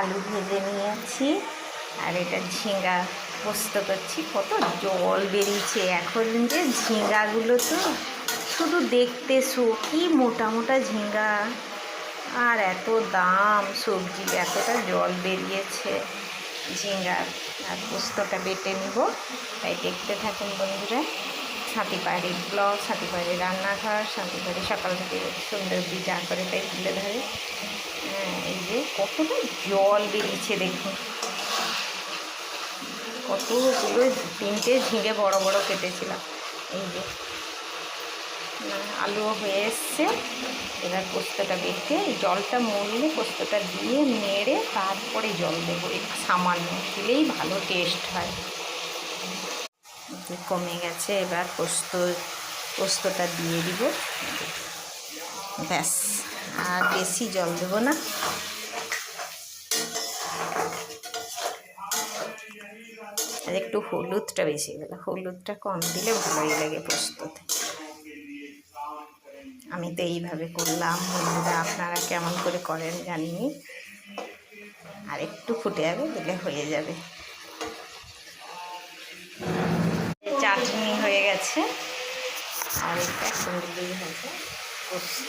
আলু ভেজে নিয়েছি আর এটা ঝিঙ্গা পোস্ত করছি। কত জল বেরিয়েছে এখন, যে ঝিঙ্গাগুলো তো শুধু দেখতে কি মোটা মোটা ঝিঙ্গা, আর এত দাম সবজি, এতটা জল বেরিয়েছে ঝিঙ্গার। আর পোস্তটা বেটে নিব, তাই দেখতে থাকুন বন্ধুরা। সাথীপাড়ি ব্লগ, সাথীপাড়ি রান্নাঘর, সাথীপাড়ি সকাল থেকে সন্ধ্যা অবধি যা করে তাই তুলে ধরে। এই যে কতটা জল বেরিয়েছে দেখুন, কতগুলো, 3টে ঝিঙে বড় বড় কেটেছিলাম। এই যে আলুও হয়ে এসছে। এবার পোস্তটা বেটে জলটা মরলে পোস্তটা দিয়ে নেড়ে তারপরে জল দেবো, একটু সামান্য দিলেই ভালো টেস্ট হয়। কমে গেছে, এবার পোস্তটা দিয়ে দিব, ব্যাস। আর বেশি জল দেবো না। আর একটু হলুদটা বেশি গেল, হলুদটা কম দিলে ভালোই লাগে পোস্ততে। আমি তো এইভাবে করলাম বন্ধুরা, আপনারা কেমন করে করেন জানিনি। আর একটু ফুটে যাবে, দিলে হয়ে যাবে। চাটনি হয়ে গেছে আর এটা কুন্দুলি ভাজা পোস্ত।